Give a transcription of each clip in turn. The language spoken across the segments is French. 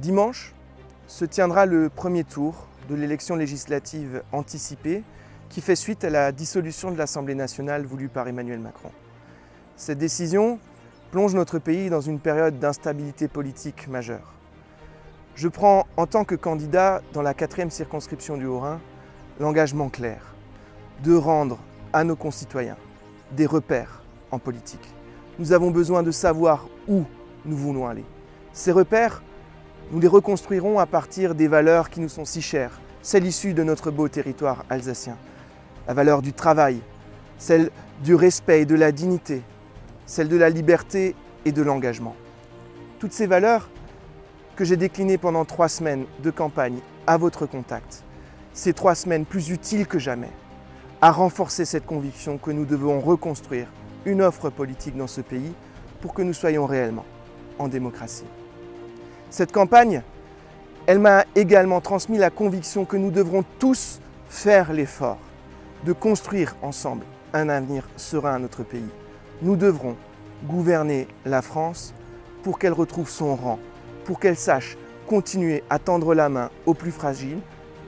Dimanche se tiendra le premier tour de l'élection législative anticipée qui fait suite à la dissolution de l'Assemblée nationale voulue par Emmanuel Macron. Cette décision plonge notre pays dans une période d'instabilité politique majeure. Je prends en tant que candidat dans la 4e circonscription du Haut-Rhin l'engagement clair de rendre à nos concitoyens des repères en politique. Nous avons besoin de savoir où nous voulons aller. Ces repères, nous les reconstruirons à partir des valeurs qui nous sont si chères, celles issues de notre beau territoire alsacien. La valeur du travail, celle du respect et de la dignité, celle de la liberté et de l'engagement. Toutes ces valeurs que j'ai déclinées pendant 3 semaines de campagne à votre contact. Ces 3 semaines plus utiles que jamais à renforcer cette conviction que nous devons reconstruire une offre politique dans ce pays pour que nous soyons réellement en démocratie. Cette campagne, elle m'a également transmis la conviction que nous devrons tous faire l'effort de construire ensemble un avenir serein à notre pays. Nous devrons gouverner la France pour qu'elle retrouve son rang, pour qu'elle sache continuer à tendre la main aux plus fragiles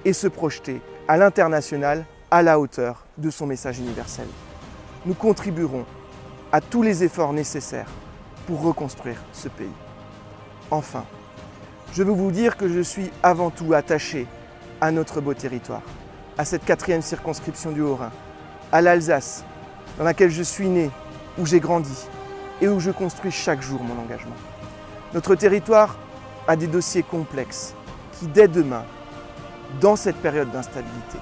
et se projeter à l'international à la hauteur de son message universel. Nous contribuerons à tous les efforts nécessaires pour reconstruire ce pays. Enfin, je veux vous dire que je suis avant tout attaché à notre beau territoire, à cette 4e circonscription du Haut-Rhin, à l'Alsace, dans laquelle je suis né, où j'ai grandi et où je construis chaque jour mon engagement. Notre territoire a des dossiers complexes qui, dès demain, dans cette période d'instabilité,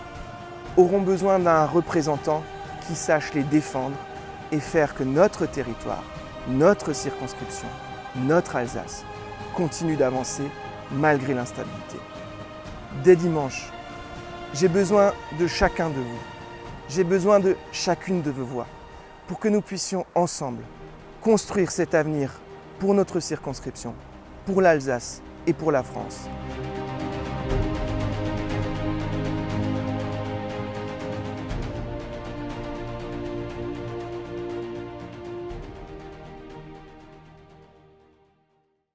auront besoin d'un représentant qui sache les défendre et faire que notre territoire, notre circonscription, notre Alsace continue d'avancer malgré l'instabilité. Dès dimanche, j'ai besoin de chacun de vous. J'ai besoin de chacune de vos voix pour que nous puissions ensemble construire cet avenir pour notre circonscription, pour l'Alsace et pour la France.